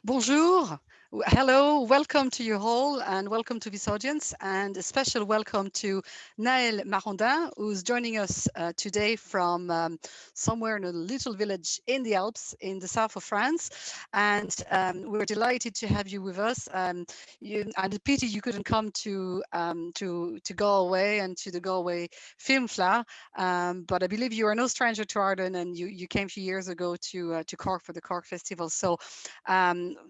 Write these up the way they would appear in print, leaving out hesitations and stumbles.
Bonjour, hello, welcome to you all and welcome to this audience and a special welcome to Naël Marandin who's joining us today from somewhere in a little village in the Alps in the south of France, and we're delighted to have you with us. And a pity you couldn't come to Galway and to the Galway Film Fleadh, but I believe you are no stranger to Ireland and you came a few years ago to Cork for the Cork Festival. So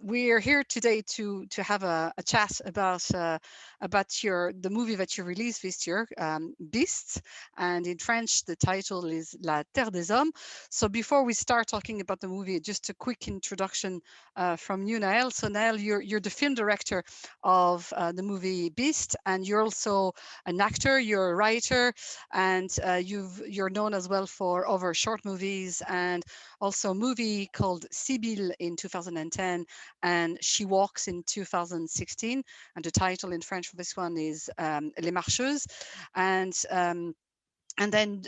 we are here today to have a chat about the movie that you released this year, Beasts, and in French the title is La Terre des Hommes. So before we start talking about the movie, just a quick introduction from you, Naël. So Naël, you're the film director of the movie Beast, and you're also an actor, you're a writer, and you're known as well for other short movies and also a movie called Sibyl in 2010 and She Walks in 2016. And the title in French for this one is Les Marcheuses. And then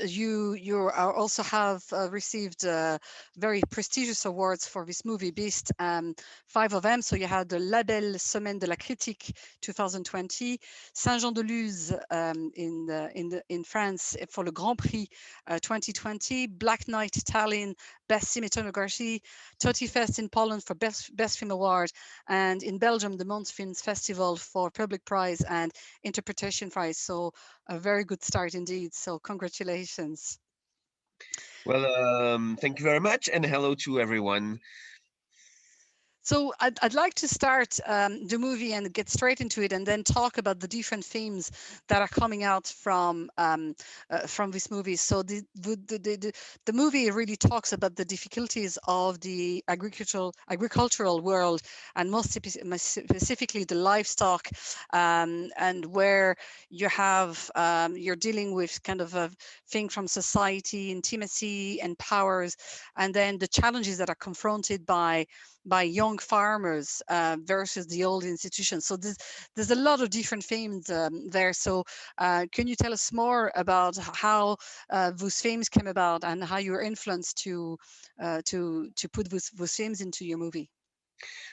also have received very prestigious awards for this movie Beast, 5 of them. So you had the Label Semaine de la Critique 2020, Saint-Jean-de-Luz in France for the Grand Prix 2020, Black Knight Tallinn Best Cinematography, Toti Fest in Poland for Best Film Award, and in Belgium the Mons Films Festival for Public Prize and Interpretation Prize. So a very good start indeed. So congratulations. Well, thank you very much, and hello to everyone. So I'd like to start the movie and get straight into it, and then talk about the different themes that are coming out from this movie. So the movie really talks about the difficulties of the agricultural world, and most specifically the livestock, and where you're dealing with kind of a thing from society, intimacy, and powers, and then the challenges that are confronted by young farmers versus the old institutions. So there's a lot of different themes there. So can you tell us more about how those themes came about and how you were influenced to put those themes into your movie?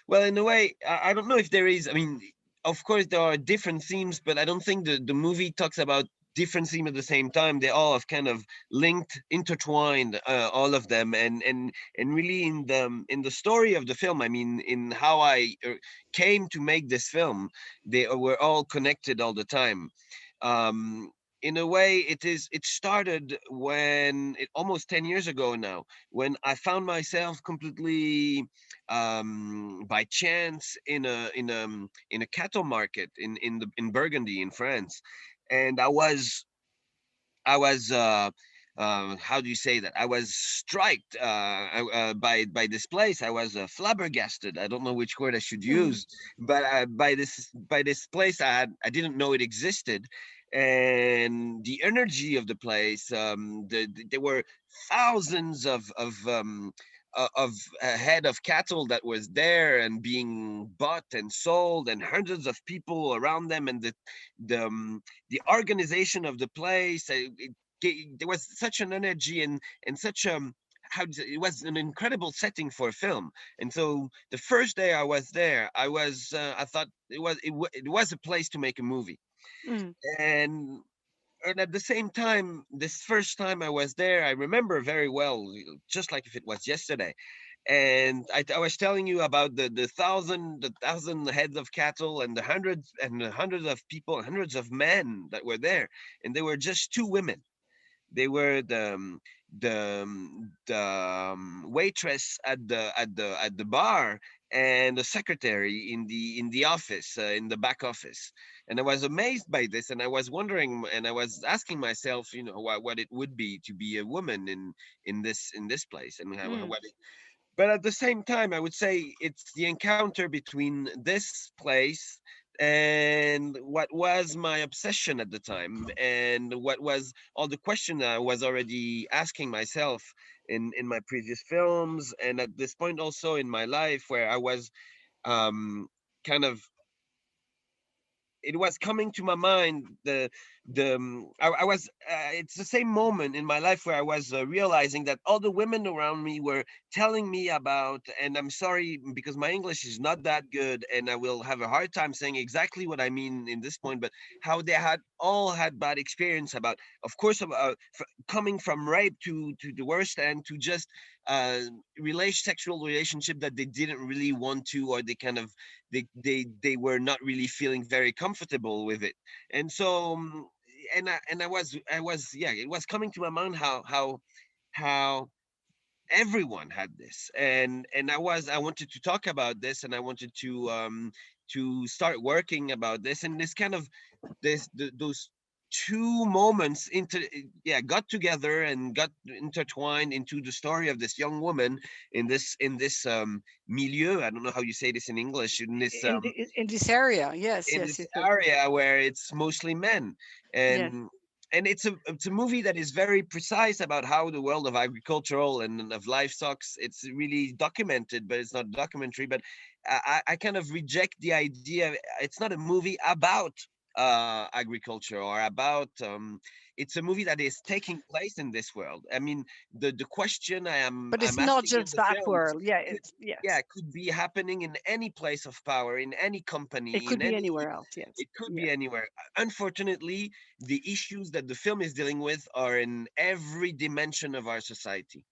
Well, in a way, I don't know if there is. I mean, of course, there are different themes, but I don't think the movie talks about different themes at the same time. They all have kind of linked, intertwined, all of them, and really in the story of the film. I mean, in how I came to make this film, they were all connected all the time. Um, in a way, it started when almost 10 years ago now, when I found myself completely by chance in a cattle market in Burgundy in France, and I was how do you say that? I was striked by this place. I was flabbergasted. I don't know which word I should Mm, use, but by this place I didn't know it existed, and the energy of the place. There were thousands of a head of cattle that was there and being bought and sold, and hundreds of people around them, and the organization of the place. There was such an energy and such it was an incredible setting for a film. And so the first day I was there, I thought it was a place to make a movie. mm, and and at the same time, this first time I was there, I remember very well, just like if it was yesterday. And I was telling you about the thousand heads of cattle, and the hundreds of people, hundreds of men that were there, and they were just two women. They were the waitress at the bar, and the secretary in the office, in the back office. And I was amazed by this, and I was wondering, and I was asking myself, what it would be to be a woman in this place, and mm, but at the same time, I would say it's the encounter between this place and what was my obsession at the time, and what was all the question I was already asking myself in my previous films, and at this point also in my life, where I was um, kind of, it was coming to my mind, I was it's the same moment in my life where I was realizing that all the women around me were telling me about, and I'm sorry because my English is not that good and I will have a hard time saying exactly what I mean in this point, but how they had all had bad experience about, of course, about coming from rape to the worst and to just uh sexual relationship that they didn't really want to, or they kind of they were not really feeling very comfortable with it. And so I was yeah, it was coming to my mind how everyone had this, and I wanted to talk about this, and I wanted to start working about this, and this kind of those two moments got together and got intertwined into the story of this young woman in this milieu. I don't know how you say this in English, In this area, yes, in yes, this you could. area where it's mostly men. Yes, And it's a movie that is very precise about how the world of agricultural and of livestock, it's really documented, but it's not a documentary. But I kind of reject the idea. It's not a movie about agriculture or about it's a movie that is taking place in this world. I mean, the question but it's I'm not asking in just the that film world. Yeah, could, it's yeah, yes. could be happening in any place of power, in any It company, could in be any, anywhere else. Yes, it could be yes. anywhere. Unfortunately, the issues that the film is dealing with are in every dimension of our society.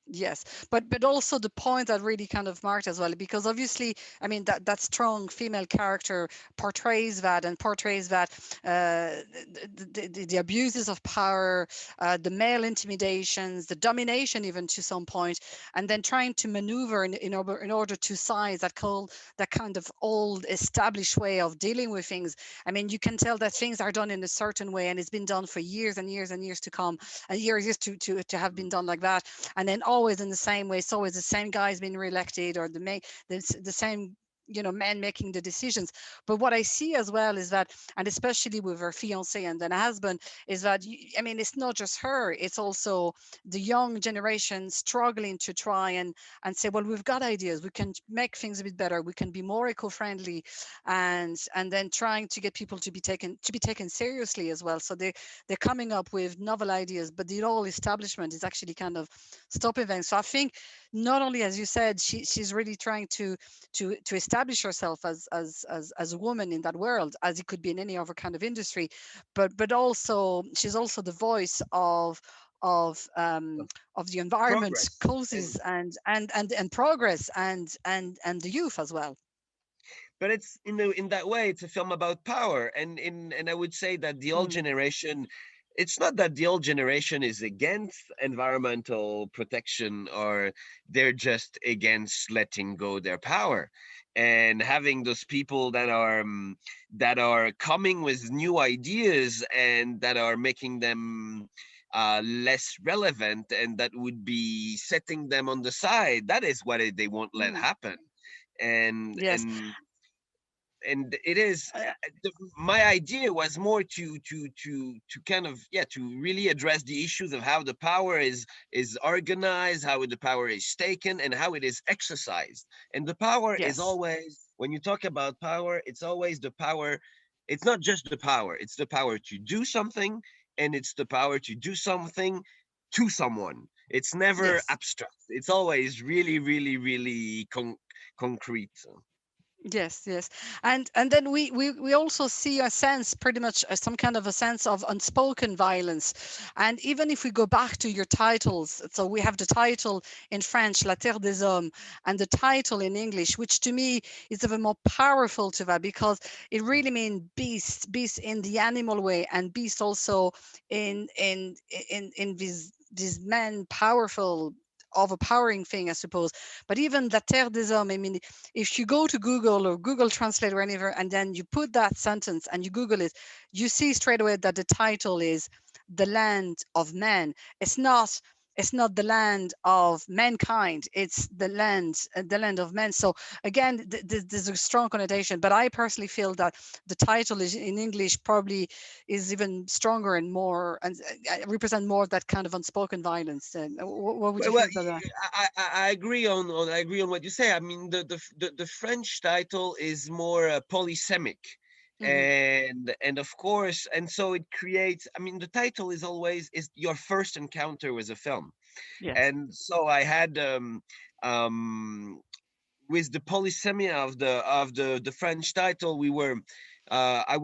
Yes, but also the point that really kind of marked as well, because obviously, I mean that strong female character portrays that and portrays that the abuses of power, the male intimidations, the domination even to some point, and then trying to maneuver in order to size that kind of old established way of dealing with things. I mean, you can tell that things are done in a certain way, and it's been done for years and years and years to come, and years to have been done like that, and then always in the same way. It's always the same guys being reelected, or the same men making the decisions. But what I see as well is that, and especially with her fiance and then husband, is that I mean, it's not just her, it's also the young generation struggling to try and say, well, we've got ideas, we can make things a bit better, we can be more eco-friendly, and then trying to get people to be taken seriously as well. So they're coming up with novel ideas, but the old establishment is actually kind of stopping them. So I think not only, as you said, she's really trying to establish herself as a woman in that world, as it could be in any other kind of industry, but also she's also the voice of um, Of of the environment progress. And causes and progress and the youth as well. but it's in that way it's a film about power, and I would say that the old Mm, generation, it's not that the old generation is against environmental protection, or they're just against letting go their power and having those people that are coming with new ideas and that are making them less relevant, and that would be setting them on the side. That is what they won't let mm, happen. and yes. and and it is Uh, my idea was more to kind of, yeah, to really address the issues of how the power is organized, how the power is taken, and how it is exercised. And the power is yes. always, when you talk about power, it's always the power. It's not just the power, it's the power to do something, and it's the power to do something to someone. It's never Yes. abstract, it's always really, really, really concrete. Yes, yes, and then we also see a sense, pretty much some kind of a sense of unspoken violence, and even if we go back to your titles, so we have the title in French, La Terre des Hommes, and the title in English, which to me is even more powerful to that, because it really means beast, beast in the animal way, and beast also in these men powerful overpowering thing, I suppose. But even La Terre des Hommes, I mean, if you go to Google or Google Translate or anywhere, and then you put that sentence and you Google it, you see straight away that the title is The Land of Men. It's not it's not the land of mankind, it's the land of men. So again, there's a strong connotation, but I personally feel that the title is in English probably is even stronger and more, and represent more of that kind of unspoken violence. What would you Well, think about that? I agree I agree on what you say. I mean, the French title is more polysemic, Hmm. And of course, and so it creates, I mean, the title is always is your first encounter with a film. Yes. And so I had um with the polysemia of the French title, we were I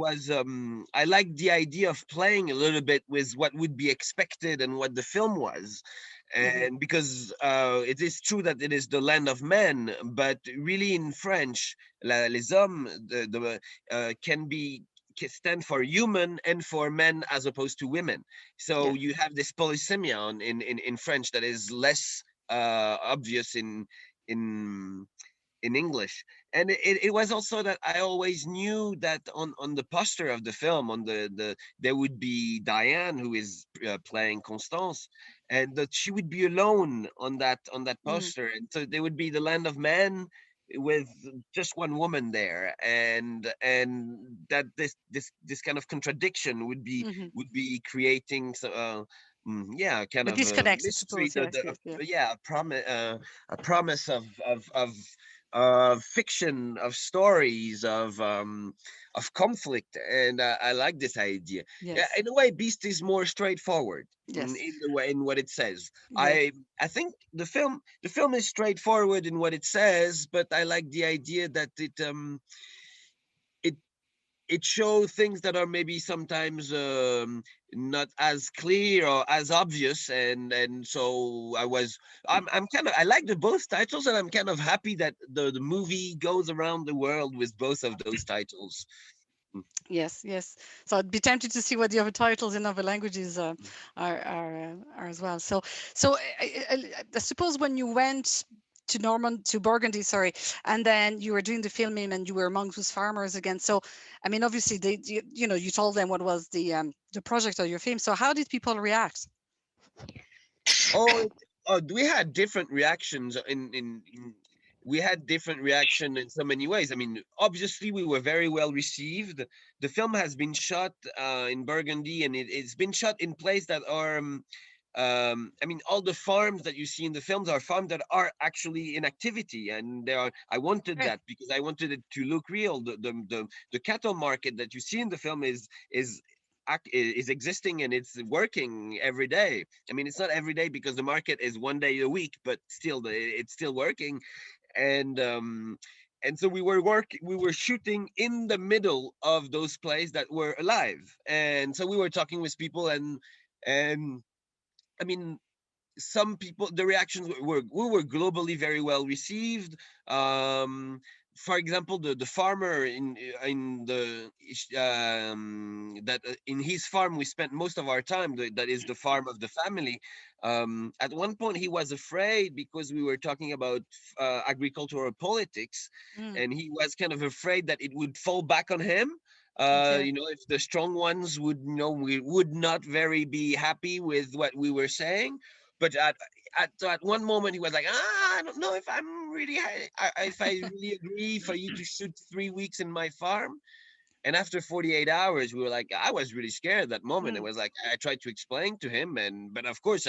liked the idea of playing a little bit with what would be expected and what the film was. Hmm. And because it is true that it is the land of men, but really in French, les hommes, can be can stand for human and for men as opposed to women. So Yes. you have this polysemia in French that is less obvious in in English. And it was also that I always knew that on the poster of the film, on there would be Diane, who is playing Constance, and that she would be alone on that Hmm. poster, and so there would be the land of men with just one woman there, and that this kind of contradiction Hmm. would be creating yeah, kind The of a disconnect, I mystery, suppose. Yes. Yes. Yeah. yeah, a promise of fiction, of stories, of conflict, and I like this idea. Yeah, Yes. in a way, Beast is more straightforward Yes. in the way in what it says. Yes. I think the film is straightforward in what it says, but I like the idea that it it shows things that are maybe sometimes not as clear or as obvious, and so I'm kind of I like the both titles, and I'm kind of happy that the movie goes around the world with both of those titles. Mm, Yes, yes. So I'd be tempted to see what the other titles in other languages are as well. So I suppose when you went to Burgundy, sorry, and then you were doing the filming and you were among those farmers again. So, I mean, obviously you told them what was the project of your film. So how did people react? Oh, we had different reactions we had different reaction in so many ways. I mean, obviously we were very well received. The film has been shot in Burgundy, and it's been shot in places that are I mean, all the farms that you see in the films are farms that are actually in activity, and they are. I wanted Great. that because I wanted it to look real. The cattle market that you see in the film is existing, and it's working every day. I mean, it's not every day because the market is one day a week, but still, it's still working. And so we were shooting in the middle of those places that were alive, and so we were talking with people, and I mean, some people, the reactions were we were globally very well received. um for example, the farmer in the that in his farm we spent most of our time, that is the farm of the family. At one point he was afraid because we were talking about agricultural politics, Mm, and he was kind of afraid that it would fall back on him. okay. If the strong ones would, we would not very be happy with what we were saying. But at one moment he was like, I don't know if I'm really if I really agree for you to shoot 3 weeks in my farm. And after 48 hours, we were like, I was really scared at that moment. It Mm. was like I tried to explain to him, but of course,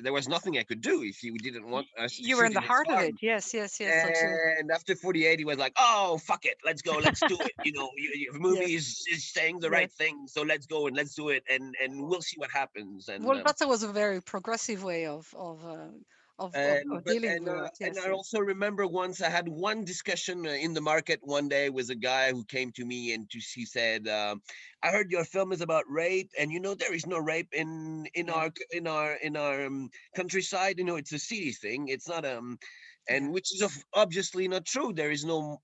there was nothing I could do if he didn't want us to You were in shoot the in his heart of it. farm. Yes, yes, yes. So true. And after 48, he was like, "Oh, fuck it, let's go, let's do it. The movie Yes, is saying the yes. right thing, so let's go and let's do it, and we'll see what happens." Well, that was a very progressive way of dealing with that. And Yes, I yes. also remember once I had one discussion in the market one day with a guy who came to me, and he said, "I heard your film is about rape, and there is no rape in Yeah, our countryside. It's a city thing. It's not yeah. and which is obviously not true. There is no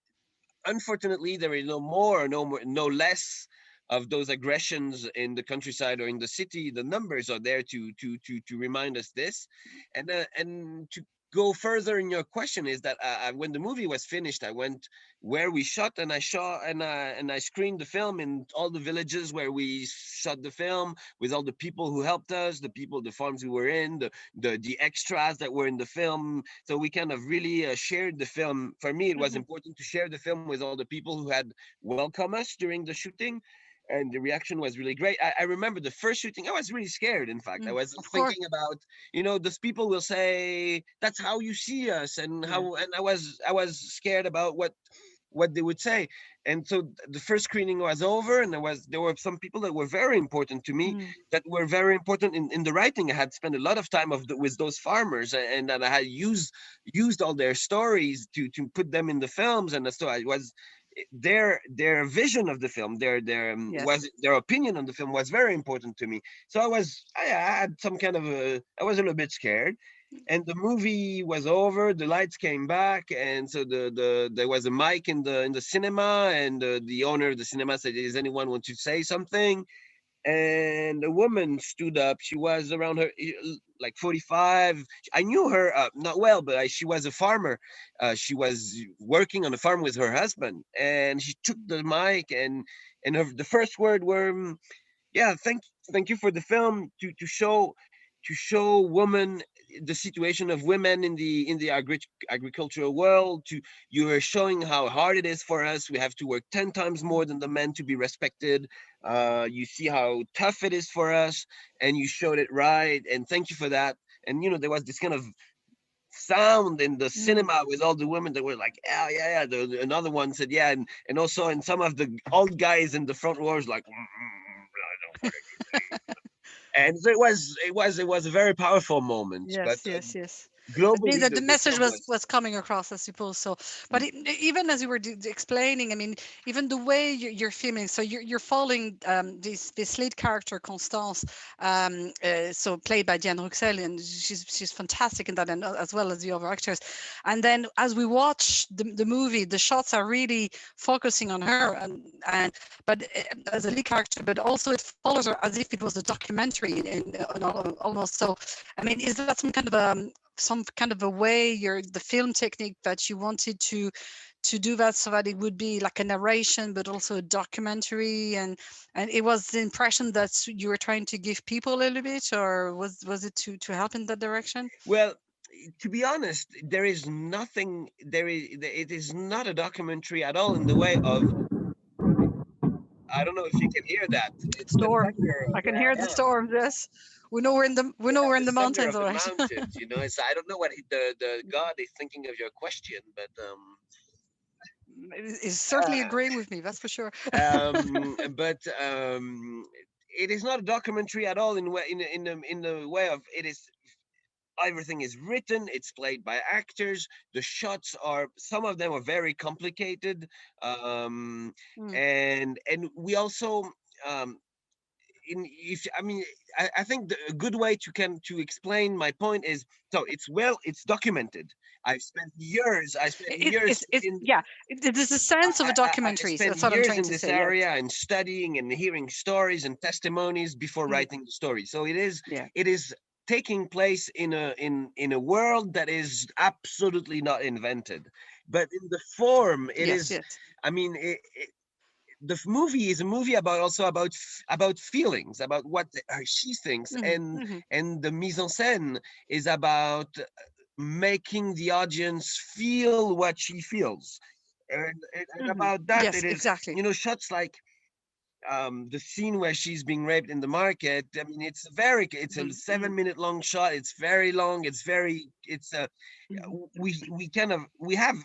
Unfortunately, there is no less of those aggressions in the countryside or in the city. The numbers are there to remind us this, and to go further in your question is that when the movie was finished, I went where we shot, and I screened the film in all the villages where we shot the film, with all the people who helped us, the farms we were in, the extras that were in the film. So we kind of really shared the film. For me, it was Hmm. important to share the film with all the people who had welcomed us during the shooting, and the reaction was really great. I remember the first shooting, I was really scared. In fact, I Mm. was Of course. thinking about, those people will say that's how you see us, and Yeah. I was scared about what they would say. And so the first screening was over, and there were some people that were very important to me, Mm. that were very important in the writing. I had spent a lot of time with those farmers, and that I had used all their stories to put them in the films. And so I was their vision of the film, Yes. their opinion on the film was very important to me. So I had some kind of I was a little bit scared. And the movie was over, the lights came back, and so there was a mic in the cinema, and the owner of the cinema said, "Does anyone want to say something?" And a woman stood up. She was around her like 45. I knew her not well, but she was a farmer. She was working on a farm with her husband, and she took the mic, and the first word were, "Yeah, thank you for the film to show women, the situation of women in the agricultural world. To You are showing how hard it is for us. We have to work 10 times more than the men to be respected. You see how tough it is for us, and you showed it right. And thank you for that." And there was this kind of sound in the Mm. cinema with all the women that were like, "Yeah, yeah, yeah." Another one said, "Yeah," and also, and some of the old guys in the front rows like, I don't want to say. And so it was a very powerful moment. But Yes, yes, yes. It means globally, that the the message film was. was coming across, I suppose. So, but Mm. even as you were explaining, I mean, even the way you're filming, so you're following this lead character, Constance, so played by Diane Ruxel, and she's fantastic in that, and as well as the other actors. And then as we watch the movie, the shots are really focusing on her, and but as a lead character, but also it follows her as if it was a documentary almost. So, I mean, is that some kind of a way the film technique that you wanted to do that so that it would be like a narration but also a documentary, and it was the impression that you were trying to give people a little bit, or was it to help in that direction? Well, to be honest, there is nothing. It is not a documentary at all in the way of. I don't know if you can hear that. It's the Storm. thunder of I can hear the yeah. storm. Yes, we know Yeah, we're in the the thunder mountains, of all the right. mountains. It's, I don't know what the God is thinking of your question, but Is certainly agreeing with me, that's for sure. but it is not a documentary at all in the way of it is. Everything is written. It's played by actors. The shots are, some of them are very complicated, um, Mm, and we also um, if I mean, I think a good way to explain my point is, so it's documented. I spent years it's in yeah, there's a sense of a I documentary, so spent that's what I'm years trying in to this say. Yes. area and studying and hearing stories and testimonies before Mm, writing the story. So yeah. it is taking place in a world that is absolutely not invented, but in the form it Yes, is. yes. I mean, the movie is a movie about also about feelings, about what she thinks, Hmm, hmm. and the mise en scène is about making the audience feel what she feels, and Hmm. about that Yes, it is, exactly. shots like the scene where she's being raped in the market. I mean, it's a Hmm, hmm, 7 minute long shot. It's very long. It's hmm, we kind of we have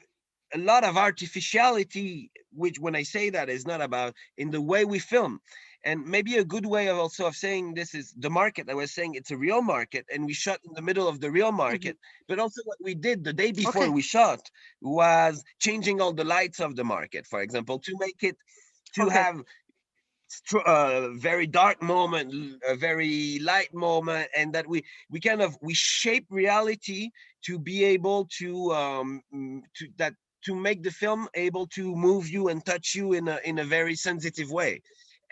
a lot of artificiality, which when I say that is not about in the way we film. And maybe a good way of also of saying this is the market. I was saying it's a real market, and we shot in the middle of the real hmm. market. But also, what we did the day before Okay, we shot was changing all the lights of the market, for example, to make it to okay. have a very dark moment, a very light moment, and that we shape reality to be able to make the film able to move you and touch you in a very sensitive way,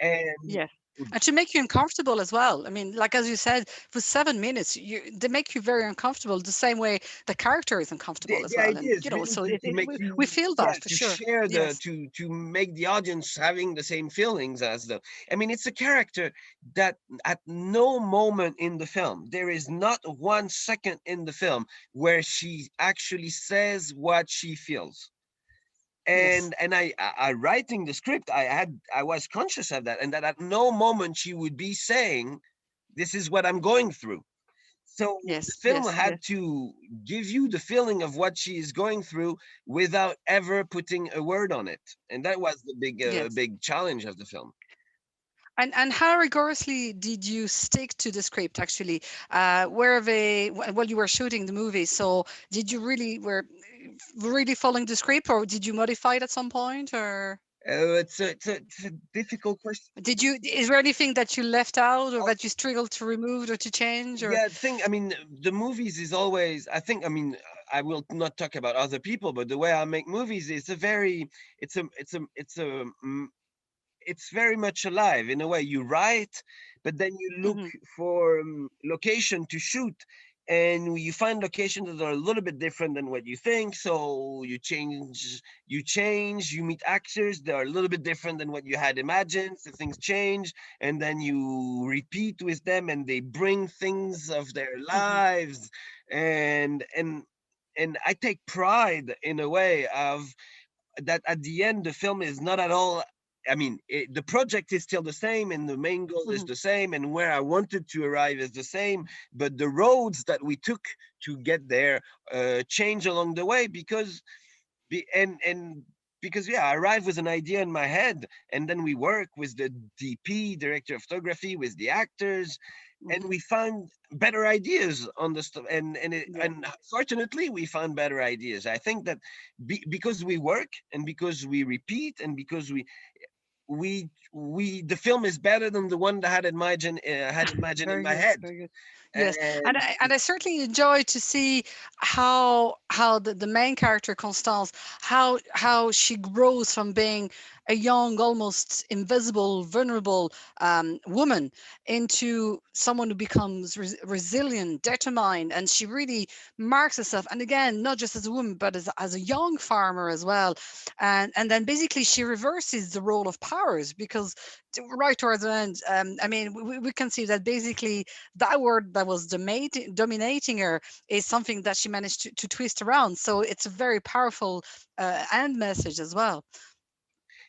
and Yes. And to make you uncomfortable as well. I mean, like as you said, for 7 minutes, they make you very uncomfortable the same way the character is uncomfortable as the well. idea And is really so to make we you, feel yeah, that for to sure. share Yes. to make the audience having the same feelings as the. I mean, it's a character that at no moment in the film, there is not 1 second in the film where she actually says what she feels. Yes. And I writing the script, I was conscious of that, and that at no moment she would be saying, "This is what I'm going through." So the Yes, film yes, had yes, to give you the feeling of what she is going through without ever putting a word on it, and that was the yes. big challenge of the film. And how rigorously did you stick to the script actually? Where they while you were shooting the movie, so did you really were really following the script, or did you modify it at some point, or It's a difficult question. did you is there anything that you left out or that you struggled to remove or to change or? Yeah, I mean, the movies is always, I think, I mean, I will not talk about other people, but the way I make movies is a very, it's very much alive in a way. You write, but then you look Mhm, for location to shoot, and you find locations that are a little bit different than what you think. So you meet actors that are a little bit different than what you had imagined. So things change, and then you repeat with them, and they bring things of their mhm, lives, and and and I take pride in a way of that at the end the film is not at all, I mean, the project is still the same and the main goal is mhm, the same and where I wanted to arrive is the same, but the roads that we took to get there change along the way because and because yeah, I arrived with an idea in my head and then we work with the DP, director of photography, with the actors, and mhm. we found better ideas on the stuff, Yeah, and fortunately we found better ideas. I think that because we work and because we repeat and because we the film is better than the one that had imagined in very my good, head. very good. Yes, and And I certainly enjoy to see how the main character Constance, how she grows from being a young, almost invisible, vulnerable woman into someone who becomes resilient, determined, and she really marks herself. And again, not just as a woman, but as a young farmer as well. And then basically she reverses the role of powers because right towards the end, I mean, we can see that basically that word that was dominating her is something that she managed to twist around. So it's a very powerful end message as well.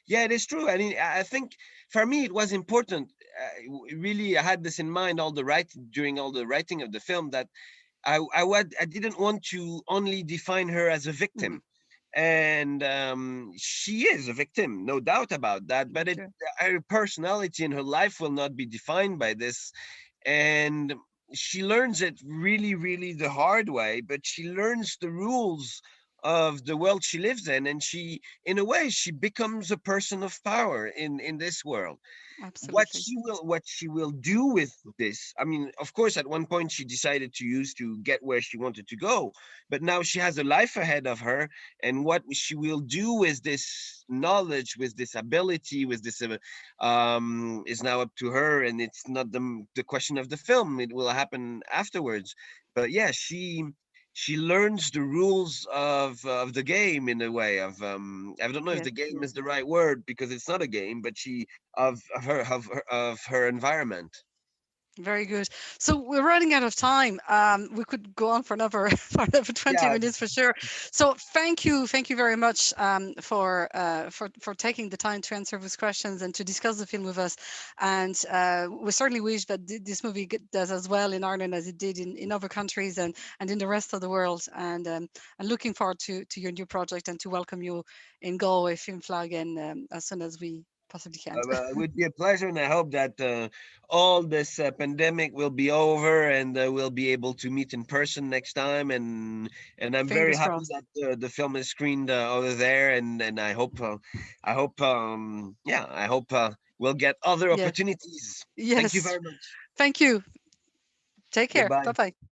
yeah, it is true. I mean, I think for me it was important. Really, I had this in mind all the during all the writing of the film that I didn't want to only define her as a Hmm. victim, and she is a victim, no doubt about that. But Okay. her personality and her life will not be defined by this, and she learns it really, really the hard way. But she learns the rules of the world she lives in, and in a way, she becomes a person of power in this world. Absolutely. What she will do with this, I mean, of course at one point she decided to use to get where she wanted to go, but now she has a life ahead of her, and what she will do with this knowledge, with this ability, with this is now up to her, and it's not the question of the film. It will happen afterwards. But yeah, she learns the rules of the game in a way of I don't know if Yes. the game Yes. is the right word because it's not a game, but she of her environment. Very good. So we're running out of time. We could go on for another for another 20 Yeah, minutes for sure. So thank you very much for taking the time to answer those questions and to discuss the film with us. And we certainly wish that this movie does as well in Ireland as it did in other countries and in the rest of the world. And looking forward to your new project and to welcome you in Galway Film Flag and as soon as we possibly can. it would be a pleasure, and I hope that all this pandemic will be over, and we'll be able to meet in person next time. And I'm very Fingers happy crossed. that the film is screened over there, and I hope we'll get other Yes. opportunities. Thank you Yes. very much. Thank you. Take care. Bye Goodbye. bye.